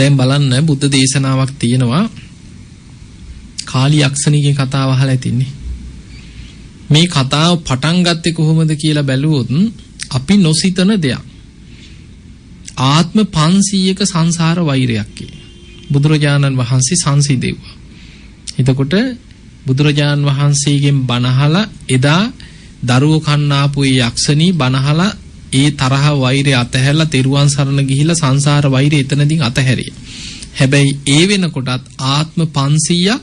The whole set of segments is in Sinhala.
දැන් බලන්න බුද්ධ දේශනාවක් තියෙනවා කාලි යක්ෂණිගේ කතාව අහලා ඇතින්නේ. මේ කතාව පටන් ගත්තේ කොහොමද කියලා බැලුවොත් අපි නොසිතන දෙයක්. ආත්ම 500ක සංසාර වෛරයක් බුදුරජාණන් වහන්සේ සංසිඳෙව්වා. එතකොට බුදුරජාණන් වහන්සේගෙන් බණහලා එදා දරුවෝ කන්නාපු ඒ යක්ෂණී බණහලා ඒ තරහ වෛරය අතහැරලා තෙරුවන් සරණ ගිහිලා සංසාර වෛරය එතනදී අතහැරියා. හැබැයි ඒ වෙනකොටත් ආත්ම 500ක්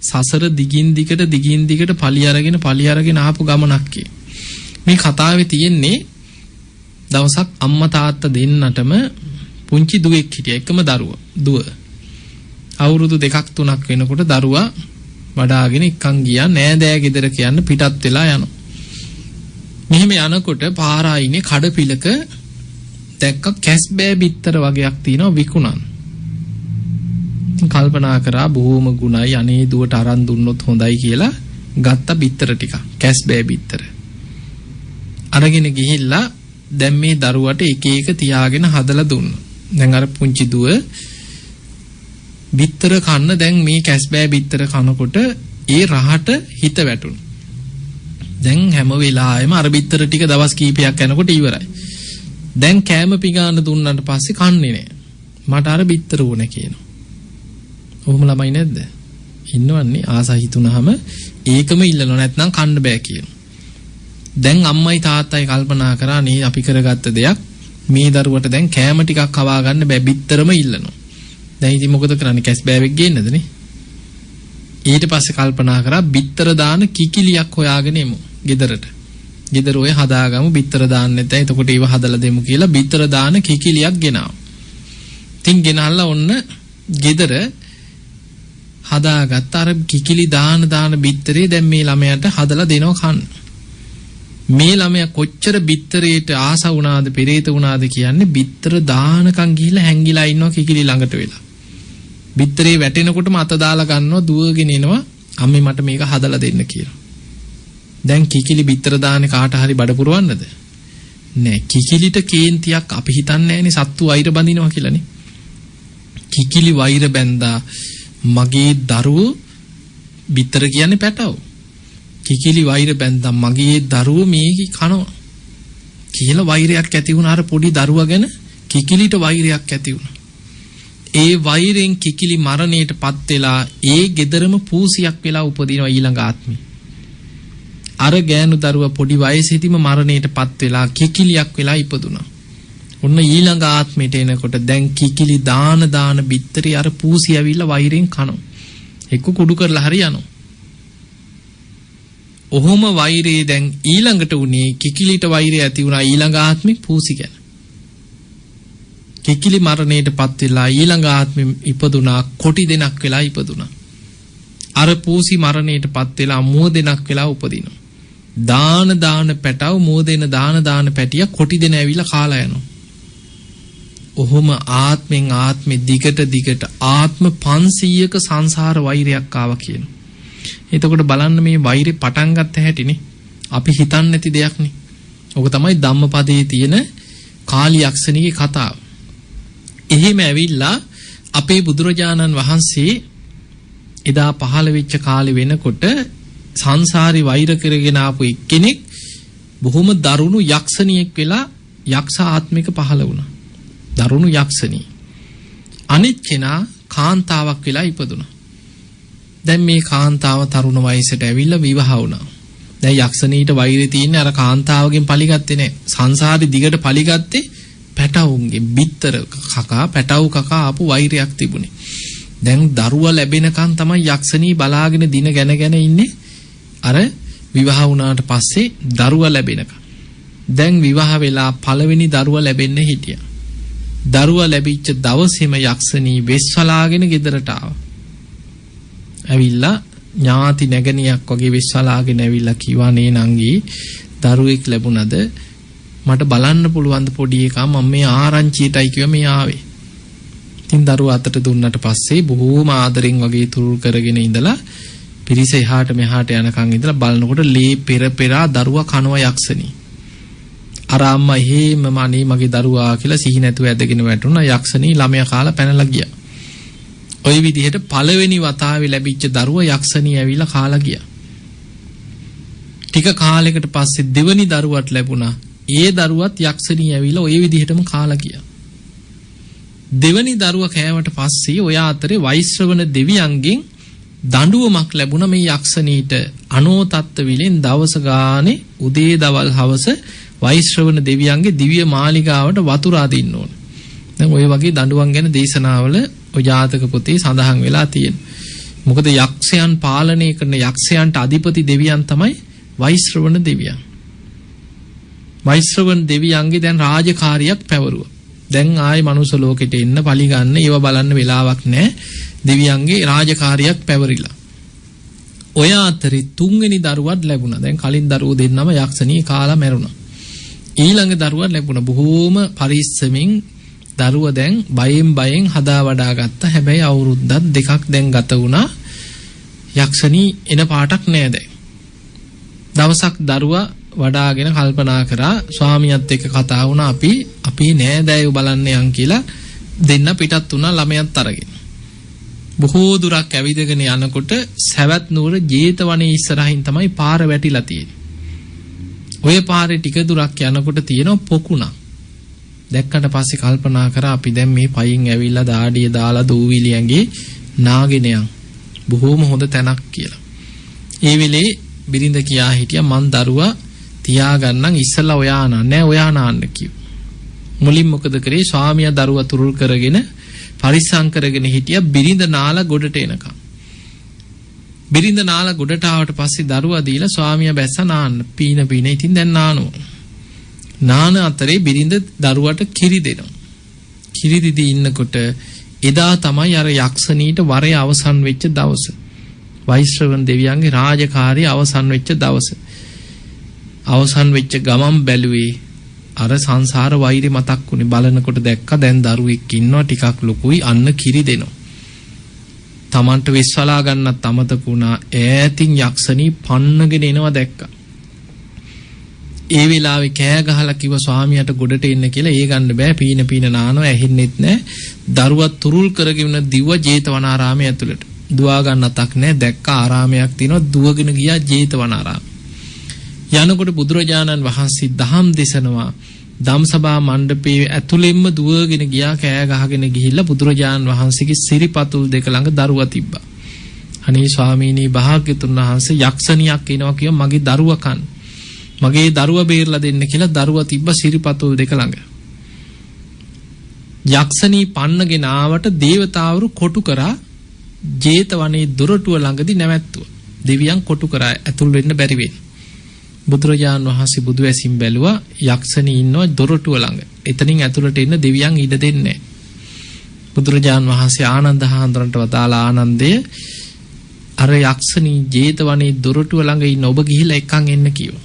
සසර දිගින් දිගට පලි අරගෙන ආපු ගමනක් මේ කතාවේ තියෙන්නේ. දවසක් අම්මා තාත්තා දෙන්නටම පුංචි දුවෙක් හිටියා. එකම දුව. අවුරුදු 2-3ක් වෙනකොට දරුවා වඩාගෙන එක්කන් ගියා. නෑදෑ ගෙදර කියන්න පිටත් වෙලා යනවා. මෙහෙම යනකොට පාරායිනේ කඩපිලක දැක්ක කැස්බෑ බිත්තර වගේක් තියෙනවා විකුණන්. කල්පනා කරා බොහොම ගුණයි අනේ දුවට අරන් දුන්නොත් හොඳයි කියලා ගත්ත බිත්තර ටික කැස්බෑ බිත්තර. අරගෙන ගිහිල්ලා දැන් මේ දරුවට එක එක තියාගෙන හදලා දුන්නා. දැන් අර පුංචි දුව බිත්තර කන්න දැන් මේ කැස්බෑ බිත්තර කනකොට ඒ රහට හිත වැටුණා. දැන් හැම වෙලාවෙම අර බිත්තර ටික දවස් කීපයක් යනකොට ඉවරයි. දැන් කෑම පිඟාන දුන්නාට පස්සේ කන්නේ නැහැ. මට අර බිත්තර ඕනේ කියනවා. ඔහොම ළමයි නැද්ද? ඉන්නවන්නේ ආසා හිතුනහම ඒකම ඉල්ලනවා නැත්නම් කන්න බෑ කියනවා. දැන් අම්මයි තාත්තයි කල්පනා කරා නේ අපි කරගත්ත දෙයක් මේ දරුවට දැන් කෑම ටිකක් කවා ගන්න බෑ බිත්තරම ඉල්ලනවා. දැන් ඉතින් මොකද කරන්නේ? කැස් බෑවෙක් ගේන්නද නේ? ඊට පස්සේ කල්පනා කරා බිත්තර දාන කිකිලියක් හොයාගෙන එමු ගෙදරට. ගෙදර ඔය හදාගමු බිත්තර දාන්න නැත්නම් එතකොට ඒව හදලා දෙමු කියලා බිත්තර දාන කිකිලියක් ගෙනාවා. ඉතින් ගෙනල්ලා ඔන්න ගෙදර හදාගත්ත අර කිකිලි දාන බිත්තරේ දැන් මේ ළමයාට හදලා දෙනවා කන්න. මේ ළමයා කොච්චර බිත්තරේට ආස වුණාද පෙරේත වුණාද කියන්නේ බිත්තර දානකම් ගිහිල්ලා හැංගිලා ඉන්නවා කිකිලි ළඟට වෙලා. බිත්තරේ වැටෙනකොටම අත දාලා ගන්නවා දුවගෙන එනවා අම්මේ මට මේක හදලා දෙන්න කියලා. දැන් කිකිලි බිත්තර දාන්නේ කාට හරි බඩ පුරවන්නද? නෑ. කිකිලිට කේන්තියක් අපි හිතන්නේ නෑනේ සත්තු වෛර බඳිනවා කියලානේ. කිකිලි වෛර බැඳා මගේ දරුවෝ බිත්තර කියන්නේ පැටව. කිකිලි වෛර බැඳා මගේ දරුවෝ මේක කනවා කියලා වෛරයක් ඇති වුණා. අර පොඩි දරුවා ගැන කිකිලිට වෛරයක් ඇති වුණා. ඒ වෛරෙන් කිකිලි මරණයටපත් වෙලා ඒ ගෙදරම පූසියක් වෙලා උපදිනවා ඊළඟ ආත්මේ. අර ගෑනු දරුවා පොඩි වයසේදීම මරණයටපත් වෙලා කිකිලියක් වෙලා ඉපදුනා. ඔන්න ඊළඟ ආත්මයට එනකොට දැන් කිකිලි දාන බිත්තරේ අර පූසි ඇවිල්ලා වෛරෙන් කනවා. එක්ක කුඩු කරලා හරි යනවා. ඔහොම වෛරේ දැන් ඊළඟට උනේ කිකිලිට වෛරය ඇති වුණා ඊළඟ ආත්මේ පූසි ගැන. කිකිලි මරණයටපත් වෙලා ඊළඟ ආත්මෙ ඉපදුනා කොටි දෙනක් වෙලා ඉපදුනා. අර පූසි මරණයටපත් වෙලා මුව දෙනක් වෙලා උපදිනවා. දාන පැටව මුව දෙන දාන පැටිය කොටි දෙන ඇවිල්ලා කාලා යනවා. ඔහොම ආත්මෙන් ආත්මෙ දිගට ආත්ම 500ක සංසාර වෛරයක් ආවා කියනවා. එතකොට බලන්න මේ වෛරේ පටන් ගත්ත හැටිනේ. අපි හිතන්නේ නැති දෙයක් නේ. ඔක තමයි ධම්මපදයේ තියෙන කාලි යක්ෂණිගේ කතාව. එහෙම ඇවිල්ලා අපේ බුදුරජාණන් වහන්සේ එදා පහළ වෙච්ච කාලේ වෙනකොට සංසාරي වෛර කරගෙන ආපු එක්කෙනෙක් බොහොම දරුණු යක්ෂණියෙක් වෙලා යක්ෂ ආත්මික පහළ වුණා. දරුණු යක්ෂණී. අනිත් කෙනා කාන්තාවක් වෙලා ඉපදුණා. දැන් මේ කාන්තාව තරුණ වයසට ඇවිල්ලා විවාහ වුණා. දැන් යක්ෂණීට වෛරය තියෙන්නේ අර කාන්තාවගෙන් පලිගත්තේ නැහැ. සංසාරي දිගට පලිගත්තේ පැටවුන්ගේ බිත්තර කකා පැටවු කකා ආපු වෛරයක් තිබුණේ. දැන් දරුවා ලැබෙනකන් තමයි යක්ෂණී බලාගෙන දින ගැන ඉන්නේ. අර විවාහ වුණාට පස්සේ දරුවා ලැබෙනකන්. දැන් විවාහ වෙලා පළවෙනි දරුවා ලැබෙන්න හිටියා. දරුවා ලැබිච්ච දවසේම යක්ෂණී වෙස්වලාගෙන ගෙදරට ආවා. ඇවිල්ලා ඥාති නැගණියක් වගේ වෙස්වලාගෙන ඇවිල්ලා කිව්වා නේ නංගි දරුවෙක් ලැබුණද මට බලන්න පුළුවන් ද පොඩි එකා මම මේ ආරංචියටයි කිව්වා මේ ආවේ. ඉතින් දරුවා අතට දුන්නට පස්සේ බොහෝම ආදරෙන් වගේ තුරු කරගෙන ඉඳලා පිරිස එහාට මෙහාට යනකන් ඉඳලා බලනකොට ලේ පෙරා දරුවා කනවා යක්ෂණී. අර අම්මා එහෙමම අනේ මගේ දරුවා කියලා සිහි නැතුව ඇදගෙන වැටුණා. යක්ෂණී ළමයා කාලා පැනලා ගියා. ওই විදිහට පළවෙනි වතාවේ ලැබිච්ච දරුවා යක්ෂණී ඇවිල්ලා කාලා ගියා. ටික කාලයකට පස්සේ දෙවෙනි දරුවට ලැබුණා. ඒ දරුවත් යක්ෂණී ඇවිල්ලා ওই විදිහටම කාලා ගියා. දෙවෙනි දරුවා කෑවට පස්සේ ඔය අතරේ වෛශ්‍රවණ දෙවියන්ගෙන් දඬුවමක් ලැබුණා මේ යක්ෂණීට. අනෝතත්ත විලෙන් දවස ගානේ උදේ දවල් හවස වෛශ්‍රවණ දෙවියන්ගේ දිව්‍ය මාලිගාවට වතුර අදින්න ඕන. දැන් ඔය වගේ දඬුවම් ගැන දේශනාවල ඔය ජාතක පොතේ සඳහන් වෙලා තියෙනවා. මොකද යක්ෂයන් පාලනය කරන යක්ෂයන්ට අධිපති දෙවියන් තමයි වෛශ්‍රවණ දෙවියන්. වෛශ්‍රවණ දෙවියන්ගේ දැන් රාජකාරියක් පැවරුවා. දැන් ආයේ මනුස්ස ලෝකෙට එන්න පලි ගන්න ඒව බලන්න වෙලාවක් නැහැ. දෙවියන්ගේ රාජකාරියක් පැවරිලා. ඔය අතරේ තුන්වෙනි දරුවත් ලැබුණා. දැන් කලින් දරුවෝ දෙන්නම යක්ෂණී කාලා මැරුණා. ඊළඟ දරුවා ලැබුණා. බොහෝම පරිස්සමින් දරුවා දැන් බයෙන් හදා වඩා ගත්තා. හැබැයි අවුරුද්දක් දෙකක් දැන් ගත වුණා. යක්ෂණී එන පාටක් නෑ දැන්. දවසක් දරුවා වඩාගෙන කල්පනා කරා ස්වාමියාත් එක්ක කතා වුණා අපි නෑදෑයෝ බලන්න යන් කියලා දෙන්න පිටත් වුණා ළමයාත් අරගෙන. බොහෝ දුරක් ඇවිදගෙන යනකොට සවැත් නුවර ජේතවනයේ ඉස්සරහින් තමයි පාර වැටිලා තියෙන්නේ. ඔය පාරේ ටික දුරක් යනකොට තියෙන පොකුණක්. දැක්කට පස්සේ කල්පනා කරා අපි දැන් මේ පයින් ඇවිල්ලා දාඩිය දාලා දූවිලි ඇඟේ නාගෙන යන්. බොහෝම හොඳ තැනක් කියලා. ඒ වෙලේ බිරිඳ කියා හිටියා මං දරුවා තියාගන්නම් ඉස්සලා ඔයා නෑ ඔයා නාන්න කිව්වා. මුලින් මොකද කරේ ස්වාමියා දරුවා තුරුල් කරගෙන පරිස්සම් කරගෙන හිටියා බිරිඳ නාලා ගොඩට එනකම්. බිරිඳ නාලා ගොඩට ආවට පස්සේ දරුවා දීලා ස්වාමියා බැස්ස නාන්න. පීන ඉතින් දැන් නානවා. නාන අතරේ බිරිඳ දරුවට කිරි දෙනවා. කිරි දීදී ඉන්නකොට එදා තමයි අර යක්ෂණීට වරේ අවසන් වෙච්ච දවස. වෛශ්‍රවණ දෙවියන්ගේ රාජකාරිය අවසන් වෙච්ච දවස. අවසන් වෙච්ච ගමන් බැලුවේ අර සංසාර වෛරය මතක් වුණේ. බලනකොට දැක්ක දැන් දරුවෙක් ඉන්නවා ටිකක් ලොකුයි අන්න කිරි දෙනවා. Tamanට විශ්වලා ගන්නත් අමතක වුණා. ඈතින් යක්ෂණී පන්නගෙන එනවා දැක්කා. ඒ වෙලාවේ කෑ ගහලා කිව්ව ස්වාමියාට ගොඩට එන්න කියලා. ඒ ගන්න බෑ පීන නානවා ඇහෙන්නෙත් නෑ. දරුවා තුරුල් කරගෙන දිව්ව ජේතවනාරාමයේ ඇතුළට. දුවා ගන්නතක් නෑ. දැක්ක ආරාමයක් තියෙනවා. දුවගෙන ගියා ජේතවනාරාම. යනකොට බුදුරජාණන් වහන්සේ දහම් දේශනවා. ධම්සභා මණ්ඩපයේ ඇතුළෙන්ම දුවගෙන ගියා කෑ ගහගෙන ගිහිල්ලා බුදුරජාණන් වහන්සේගේ සිරිපතුල් දෙක ළඟ දරුවා තිබ්බා. අනේ ස්වාමීනි භාග්‍යතුන් වහන්සේ යක්ෂණියක් එනවා කිය මගේ දරුවා කන්. මගේ දරුවා බේරලා දෙන්න කියලා දරුවා තිබ්බ සිරිපතුල් දෙක ළඟ. යක්ෂණී පන්නගෙන ආවට දේවතාවරු කොටු කරා ජේතවනයේ දොරටුව ළඟදී නැවැත්තුවා. දෙවියන් කොටු කරා ඇතුල් වෙන්න බැරි වෙන්නේ. බුදුරජාණන් වහන්සේ බුදු ඇසින් බැලුවා යක්ෂණී ඉන්නවා දොරටුව ළඟ. එතනින් ඇතුළට එන්න දෙවියන් ඉඩ දෙන්නේ නැහැ. බුදුරජාණන් වහන්සේ ආනන්ද හාමුදුරන්ට වදාලා ආනන්දය අර යක්ෂණී ජේතවනයේ දොරටුව ළඟ ඉන්න ඔබ ගිහිල්ලා එක්කන් එන්න කිව්වා.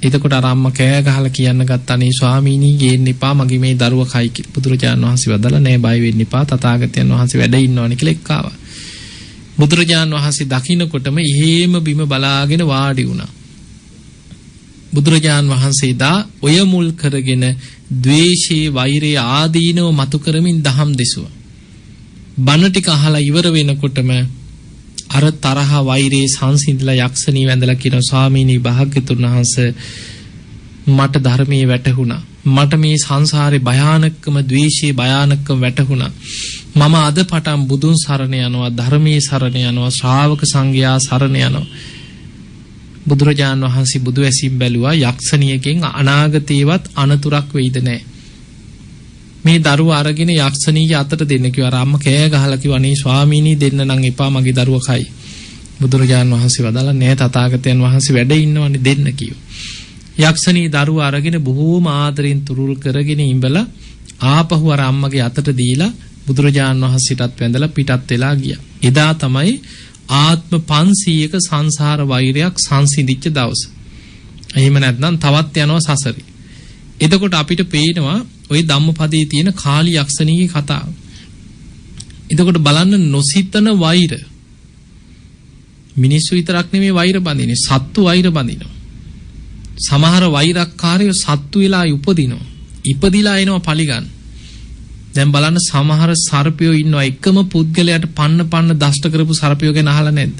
එතකොට අර අම්මා කෑ ගහලා කියන්න ගත්තා නේ ස්වාමීනි ගේන්න එපා මගේ මේ දරුවා කයි කියලා. බුදුරජාණන් වහන්සේ වදාලා නෑ බය වෙන්න එපා තථාගතයන් වහන්සේ වැඩ ඉන්නවනේ කියලා එක්කාවා. බුදුරජාණන් වහන්සේ දකින්නකොටම ඉහේම බිම බලාගෙන වාඩි වුණා. බුදුරජාණන් වහන්සේ දා ඔය මුල් කරගෙන ද්වේෂේ වෛරය ආදීනව මතු කරමින් දහම් දෙසුවා. බණ ටික අහලා ඉවර වෙනකොටම අර තරහ වෛරේ සංසිඳලා යක්ෂණී වැඳලා කියන ස්වාමීනි භාග්‍යතුන් වහන්සේ මට ධර්මයේ වැටහුණා. මට මේ සංසාරේ භයානකම ද්වේෂයේ භයානකම වැටහුණා. මම අද පටන් බුදුන් සරණ යනවා ධර්මයේ සරණ යනවා ශ්‍රාවක සංඝයා සරණ යනවා. බුදුරජාණන් වහන්සේ බුදු ඇසින් බැලුවා යක්ෂණියකින් අනාගතේවත් අනතුරක් වෙයිද නැහැ. මේ දරුවා අරගෙන යක්ෂණීගේ අතට දෙන්න කිව්වා. අර අම්මා කෑ ගහලා කිව්වා අනේ ස්වාමීනි දෙන්න නම් එපා මගේ දරුවා කයි. බුදුරජාණන් වහන්සේ වදාලා නෑ තථාගතයන් වහන්සේ වැඩ ඉන්නවනේ දෙන්න කිව්වා. යක්ෂණී දරුවා අරගෙන බොහෝම ආදරෙන් තුරුල් කරගෙන ඉඹලා ආපහු අර අම්මගේ අතට දීලා බුදුරජාණන් වහන්සේටත් වැඳලා පිටත් වෙලා ගියා. එදා තමයි ආත්ම 500ක සංසාර වෛරයක් සංසිඳිච්ච දවස. එහෙම නැත්නම් තවත් යනවා සසරේ. එතකොට අපිට පේනවා ওই ධම්මපදයේ තියෙන කාලි යක්ෂණීගේ කතාව. එතකොට බලන්න නොසිතන වෛර. මිනිස්සු විතරක් නෙමෙයි වෛර බඳින්නේ සත්තු වෛර බඳිනවා. සමහර වෛරක්කාරයෝ සත්තු වෙලා උපදිනවා. ඉපදිලා එනවා පලිගන්න. දැන් බලන්න සමහර සර්පයෝ ඉන්නවා එකම පුද්ගලයාට පන්න දෂ්ට කරපු සර්පයෝ ගැන අහලා නැද්ද?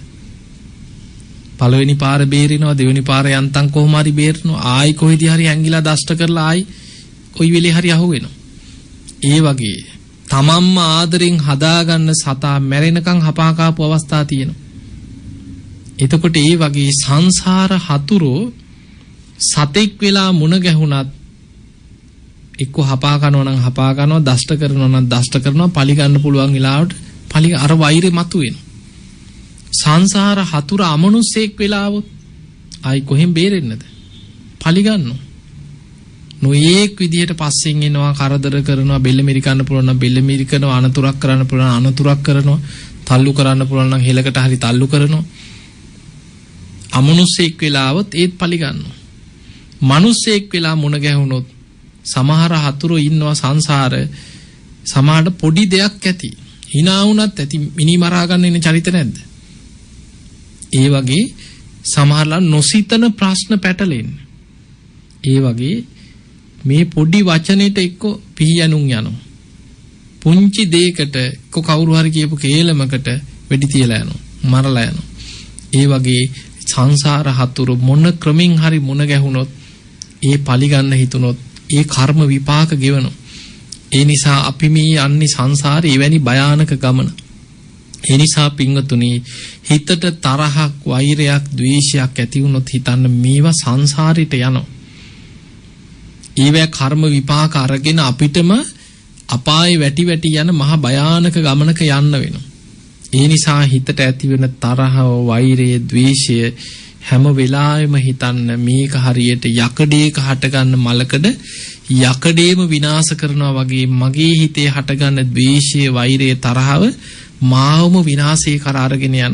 පළවෙනි පාර බේරිනවා, දෙවෙනි පාර යන්තම් කොහොම හරි බේරනවා, ආයි කොහෙදී හරි ඇංගිලා දෂ්ට කරලා ආයි කොයි වෙලේ හරි අහුවෙනවා. ඒ වගේ තමන්ම ආදරෙන් හදාගන්න සතා මැරෙනකන් හපා කාපු අවස්ථා තියෙනවා. එතකොට ඒ වගේ සංසාර හතුරෝ සතෙක් වෙලා මුණ ගැහුණත් එක්ක හපා කරනවා නම් හපා කරනවා, දෂ්ට කරනවා නම් දෂ්ට කරනවා, පලි ගන්න පුළුවන් වෙලාවට පලි අර වෛරෙ මතුවෙනවා. සංසාර හතුර අමනුස්සෙක් වෙලාවොත් ආයි කොහෙන් බේරෙන්නද? පලි ගන්නවා. නොයේක් විදිහට පස්සෙන් එනවා, කරදර කරනවා, බෙල්ල මිරිකන්න පුළුවන් නම් බෙල්ල මිරිකනවා, අනතුරක් කරන්න පුළුවන් අනතුරක් කරනවා, තල්ලු කරන්න පුළුවන් නම් හෙලකට හරි තල්ලු කරනවා. අමනුස්සෙක් වෙලාවොත් ඒත් පලි ගන්නවා. මනුස්සෙක් වෙලා මුණ ගැහුනොත් සමහර හතුරු ඉන්නවා සංසාර සමහරට පොඩි දෙයක් ඇති. hina වුණත් ඇති මිනි මරා ගන්න ඉන්න චරිත නැද්ද? ඒ වගේ සමහරලා නොසිතන ප්‍රශ්න පැටලෙන්නේ. ඒ වගේ මේ පොඩි වචනෙට එක්ක පිහියනුම් යනවා. පුංචි දෙයකට එක්ක කවුරු හරි කියපු කේලමකට වෙඩි තියලා යනවා, මරලා යනවා. ඒ වගේ සංසාර හතුරු මොන ක්‍රමින් හරි මුණ ගැහුනොත් ඒ පලි ගන්න හිතුනොත් ඒ කර්ම විපාක ගෙවනවා. ඒ නිසා අපි මේ යන්නේ සංසාරේ එවැනි භයානක ගමන. ඒ නිසා පින්වතුනි හිතට තරහක්, වෛරයක්, ද්වේෂයක් ඇති වුනොත් හිතන්න මේවා සංසාරෙට යනවා. ඒවැ කර්ම විපාක අරගෙන අපිටම අපායේ වැටි වැටි යන මහා භයානක ගමනක යන්න වෙනවා. ඒ නිසා හිතට ඇති වෙන තරහව, වෛරය, ද්වේෂය හැම වෙලාවෙම හිතන්න මේක හරියට යකඩේක හටගන්න මලකඩ යකඩේම විනාශ කරනවා වගේ මගේ හිතේ හටගන්න ද්වේෂය, වෛරය, තරහව මාවම විනාශේ කරා අරගෙන යනවා.